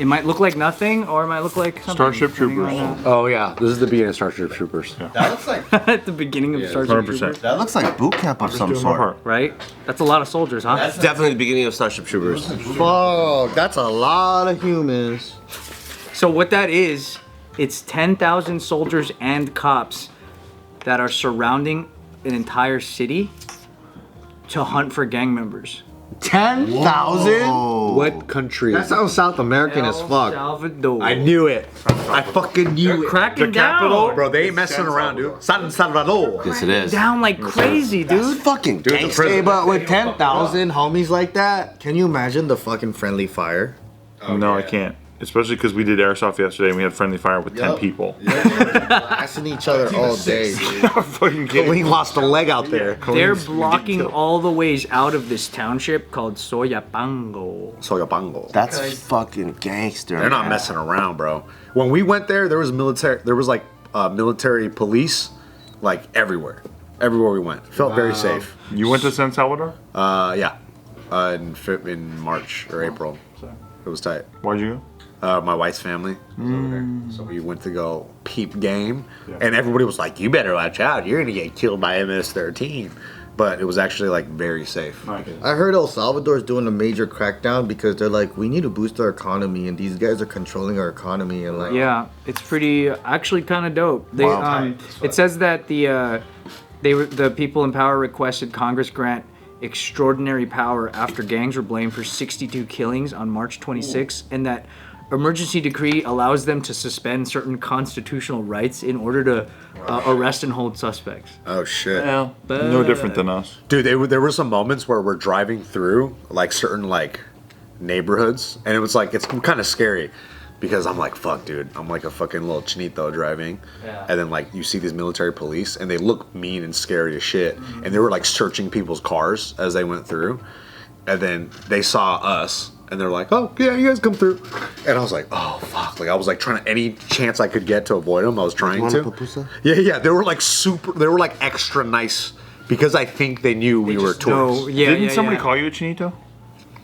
It might look like nothing, or it might look like something. Starship Troopers. Oh yeah, this is the beginning of Starship Troopers. That looks like At the beginning of Starship 100%. Troopers. that looks like boot camp of some Doing my sort. part. Right? That's a lot of soldiers, huh? That's definitely the beginning of Starship Troopers. Fuck, that's a lot of humans. So what that is, it's 10,000 soldiers and cops that are surrounding an entire city to hunt for gang members. 10,000? What country? That sounds South American as fuck. Salvador. I knew it. I fucking knew it. Cracking The capital, down. Bro, they ain't messing around, dude. San Salvador. Yes, it is. Down like crazy, dude. Fucking Dude, the gangster. prison- Hey, but with 10,000 homies like that, can you imagine the fucking friendly fire? No, I can't. Especially because we did airsoft yesterday and we had friendly fire with 10 people. Blasting each other all day. Fucking kidding. Colleen lost a leg out there. They're blocking all the ways out of this township called Soyapango. Soyapango. That's fucking gangster. They're not messing around, bro. When we went there, there was military. There was like military police, like everywhere. Everywhere we went, felt very safe. You went to San Salvador? Yeah, in March or April. It was tight. Why'd you go? My wife's family was over there, so we went to go peep game, and everybody was like, "You better watch out! You're gonna get killed by MS-13." But it was actually like very safe. I heard El Salvador's doing a major crackdown because they're like, we need to boost our economy, and these guys are controlling our economy, and like, Yeah, it's pretty actually kind of dope. They it says that the people in power requested Congress grant extraordinary power after gangs were blamed for 62 killings on March 26, and that emergency decree allows them to suspend certain constitutional rights in order to arrest and hold suspects. Oh shit, No different than us. dude! There were some moments where we're driving through like certain like neighborhoods, and it was like it's kind of scary. Because I'm like, fuck, dude. I'm like a fucking little chinito driving. Yeah. And then, like, you see these military police, and they look mean and scary as shit. And they were, like, searching people's cars as they went through. And then they saw us, and they're like, oh, yeah, you guys come through. And I was like, oh, fuck. Like, I was, like, trying to, any chance I could get to avoid them, I was trying to. Papusa? Yeah. They were, like, they were, like, extra nice. Because I think they knew we were tourists. Didn't somebody call you a chinito?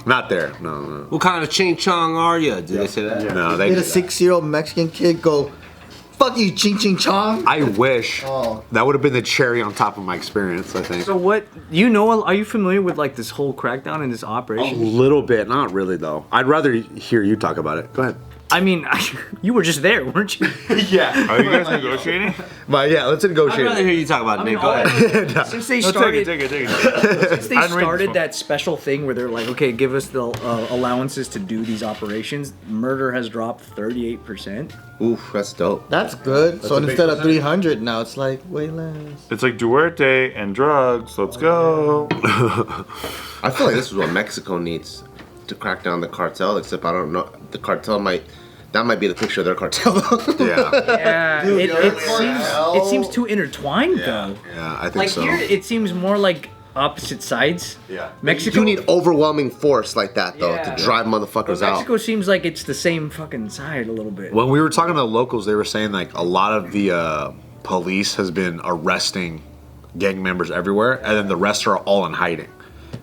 Not there. No. What kind of ching chong are you? Did they say that? No, they Did a did that. 6-year-old Mexican kid go, fuck you, ching ching chong? I wish Oh. that would have been the cherry on top of my experience, I think. So what, are you familiar with like this whole crackdown and this A operation? little bit, not really though. I'd rather hear you talk about it. Go ahead. I mean, you were just there, weren't you? Yeah. Are you guys negotiating? But yeah, let's I'd negotiate. rather hear you talk about it, Nick. Go ahead. Since they No, started, take it. since they I didn't read this started one. that special thing where they're like, okay, give us the allowances to do these operations, murder has dropped 38%. Oof, that's dope. That's good. So a big instead of percentage. 300 now, it's like way less. It's like Duarte and drugs. Let's go. I feel like this is what Mexico needs to crack down the cartel, except I don't know. The cartel that might be the picture of their cartel. Yeah. Yeah, Dude, it seems too intertwined though. Yeah, I think Like so. here, it seems more like opposite sides. Yeah. Mexico. You need overwhelming force like that, though, Yeah. to drive motherfuckers out. Mexico seems like it's the same fucking side a little bit. When we were talking to the locals, they were saying like a lot of the police has been arresting gang members everywhere, and then the rest are all in hiding.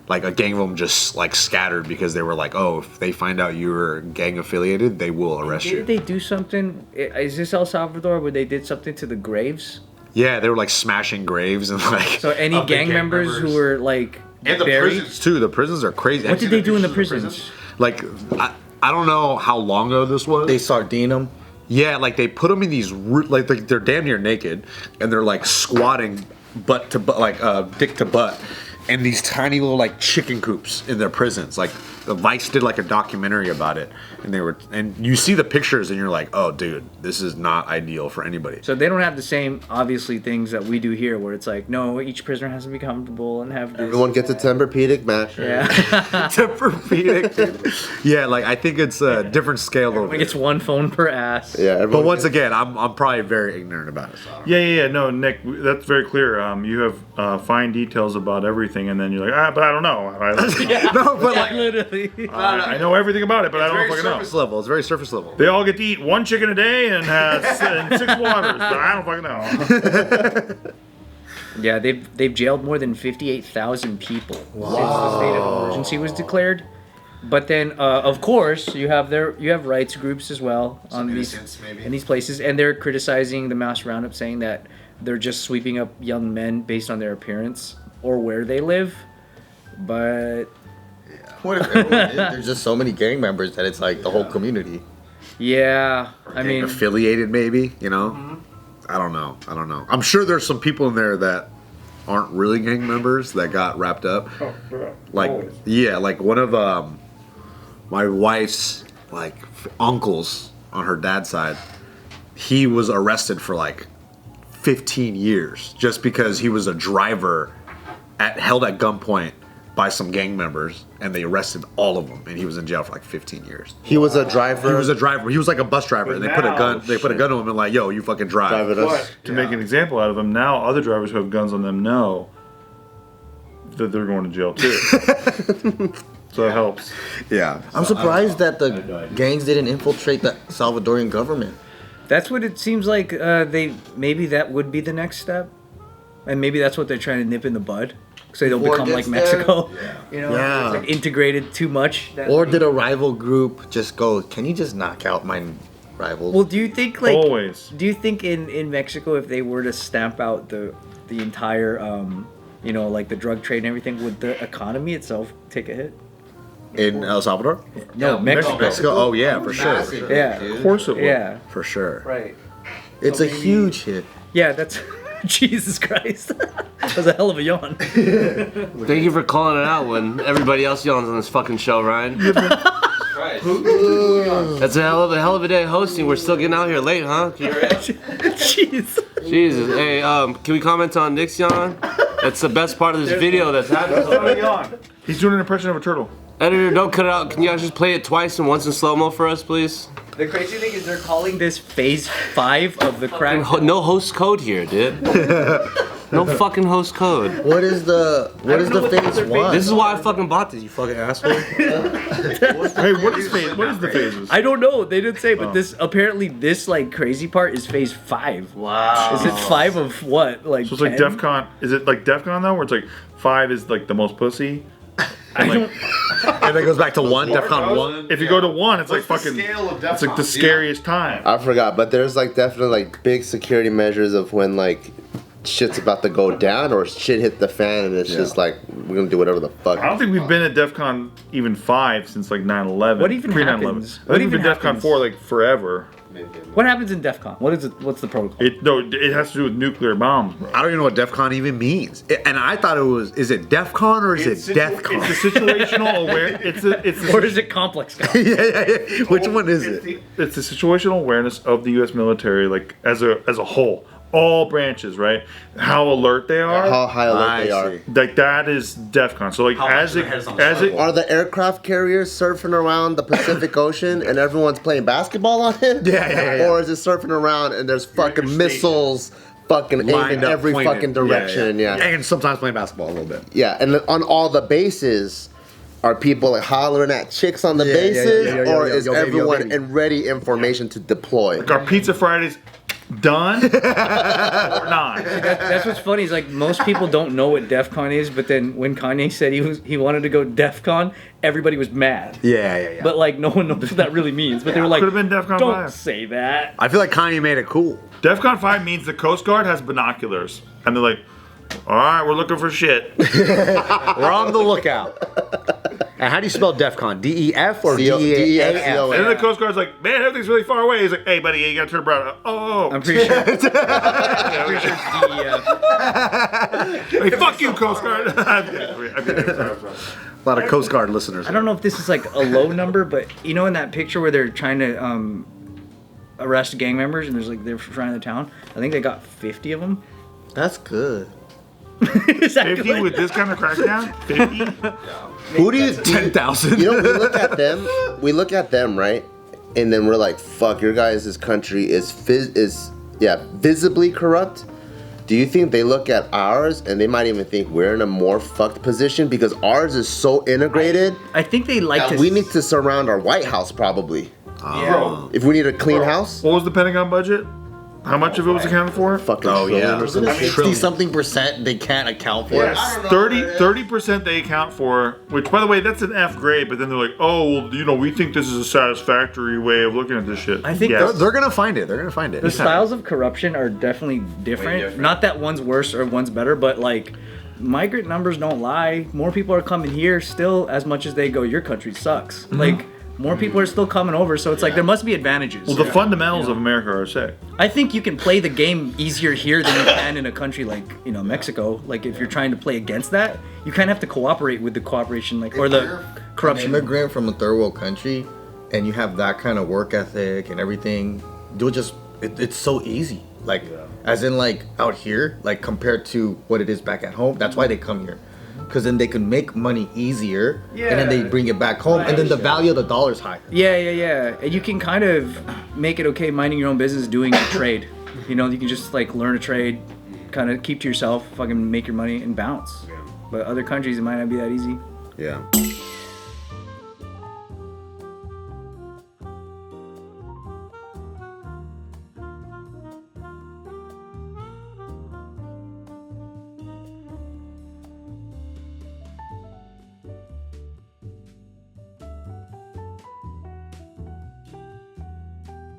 Like a gang of them just like scattered because they were like, oh, if they find out you were gang affiliated, they will arrest you. Did they do something? Is this El Salvador where they did something to the graves? Yeah, they were like smashing graves and like. So any of the gang members who were like and the buried? prisons too. The prisons are crazy. What did they do in the prisons? Like, I don't know how long ago this was. They sardine them. Yeah, like they put them in these like they're damn near naked, and they're like squatting butt to butt, like dick to butt, in these tiny little like chicken coops in their prisons. Like the Vice did like a documentary about it, and you see the pictures and you're like, oh dude, this is not ideal for anybody. So they don't have the same obviously things that we do here, where it's like, no, each prisoner has to be comfortable and have this. Everyone gets a Tempur-Pedic match. Yeah. Tempur-Pedic, dude. Yeah, like I think it's a different scale of Like it. it's one phone per ass. Yeah, But everyone once again, I'm probably very ignorant about it. Yeah. No, Nick, that's very clear. You have fine details about everything, and then you're like, but I don't know. No, but like Literally. I know everything about it, but I don't know if I can know. surface level. It's very surface level. They all get to eat one chicken a day and have 6 waters, but I don't fucking know. Yeah, they've jailed more than 58,000 people since the state of emergency was declared. But then, of course, you have rights groups as well on in these places, and they're criticizing the mass roundup, saying that they're just sweeping up young men based on their appearance or where they live. But What if there's just so many gang members that it's like the whole community? yeah, I mean, affiliated, maybe. You know, I don't know. I'm sure there's some people in there that aren't really gang members that got wrapped up. Like, yeah, like one of my wife's like uncles on her dad's side, he was arrested for like 15 years just because he was a driver held at gunpoint by some gang members, and they arrested all of them, and he was in jail for like 15 years. He was a driver. He was a driver. He was like a bus driver, and they put a gun. They put a gun on him and like, "Yo, you fucking drive." But to make an example out of them, now other drivers who have guns on them know that they're going to jail too. So it helps. Yeah, I'm surprised that the gangs didn't infiltrate the Salvadorian government. that's what it seems like. Maybe that would be the next step, and maybe that's what they're trying to nip in the bud, so they don't Before it become like gets there. Mexico. You know, Yeah. it's like integrated too much. Or did a rival group just go, can you just knock out my rivals? Well, do you think like Always. Do you think in Mexico, if they were to stamp out the entire like the drug trade and everything, would the economy itself take a hit? in El Salvador. No, Mexico. Mexico. Oh yeah, for sure. Massive, Yeah. dude. Of course it would. Yeah. For sure. Right. It's a huge hit. Yeah, that's Jesus Christ. That was a hell of a yawn. Thank you for calling it out when everybody else yawns on this fucking show, Ryan. That's a hell of a day hosting. We're still getting out here late, huh? Jeez. Jesus. Hey, can we comment on Nick's yawn? That's the best part of this video that's happening. He's doing an impression of a turtle. Editor, don't cut it out. Can you guys just play it twice and once in slow-mo for us, please? The crazy thing is they're calling this phase 5 of the crack. No host code here, dude. No fucking host code. What is the phase one? This is why I fucking bought this, you fucking asshole. Hey, what is the phases? I don't know. They didn't say, but this like crazy part is phase 5. Wow. Is it 5 of what? Like So it's like 10? Defcon. Is it like Defcon though, where it's like 5 is like the most pussy? I don't. And it goes back to one, Defcon 1. If you go to 1, it's like What's the fucking. scale of It's like the Defcon? scariest time. I forgot, but there's like definitely like big security measures of when like shit's about to go down or shit hit the fan, and it's just like we're gonna do whatever the fuck. I don't think we've been at DEFCON even 5 since like 9/11. What even Pre 9/11. happens? I What think we've even been DEFCON happens? 4 like forever. What happens in DEF CON? What is it? What's the protocol? It has to do with nuclear bombs, bro. I don't even know what DEFCON even means. And I thought it was, is it DEFCON or is it DEFCON? It's a situational aware. Or is it complex con? yeah. Which one is it? It's the situational awareness of the U.S. military, like as a whole, all branches, right? How alert they are. How high alert I they are. see. Like that is DEFCON. So like as it Are the aircraft carriers surfing around the Pacific Ocean and everyone's playing basketball on it? Yeah. Or is it surfing around and there's fucking missiles fucking aimed in Lined up, every pointed. fucking direction? Yeah. And sometimes playing basketball a little bit. Yeah, and on all the bases, are people like hollering at chicks on the bases, or is yo, baby, everyone baby. in ready information to deploy? like our Pizza Fridays done or not. That's what's funny is like most people don't know what DEF CON is, but then when Kanye said he wanted to go DEF CON, everybody was mad. Yeah. But like no one knows what that really means. But they were like, Could've been DEFCON don't 5. say that. I feel like Kanye made it cool. DEFCON 5 means the Coast Guard has binoculars, and they're like, all right, we're looking for shit. We're on the lookout. And how do you spell DEFCON? DEF or DEAF? And then the Coast Guard's like, man, everything's really far away. He's like, hey, buddy, you gotta turn around. Oh, I'm pretty sure. I'm pretty sure it's DEF. hey, fuck you, Coast Guard. A lot of Coast Guard listeners. I don't know if this is like a low number, but you know in that picture where they're trying to arrest gang members and there's like they're trying the town. I think they got 50 of them. That's good. Is that 50 good? with this kind of crackdown? 50? Who do you 10,000. You know, we look at them, right? And then we're like, fuck, your guys' country is visibly corrupt. Do you think they look at ours and they might even think we're in a more fucked position because ours is so integrated I think they like that to. we need to surround our White House probably. Yeah. If we need a clean house, What was the Pentagon budget? How much of it was accounted for? Fucking Oh, trillion yeah. or some shit. 60-something% they can't account for. Yeah, 30% they account for, which, by the way, that's an F grade, but then they're like, oh, well, we think this is a satisfactory way of looking at this shit. I think yes. They're gonna find it. They're gonna find it. the styles of corruption are definitely different. Not that one's worse or one's better, but like migrant numbers don't lie. More people are coming here still as much as they go, your country sucks. Like more people are still coming over, so it's like there must be advantages. Well, the fundamentals of America are sick. I think you can play the game easier here than you can in a country like, Mexico. Like if you're trying to play against that, you kind of have to cooperate with the cooperation, like, or the corruption. An immigrant from a third world country, and you have that kind of work ethic and everything, it's so easy. Like, as in like out here, like compared to what it is back at home. That's why they come here. Because then they can make money easier, and then they bring it back home, and then the value of the dollar is higher. Yeah. And you can kind of make it okay minding your own business, doing a trade. You can just like learn a trade, kind of keep to yourself, fucking make your money and bounce. But other countries, it might not be that easy. Yeah.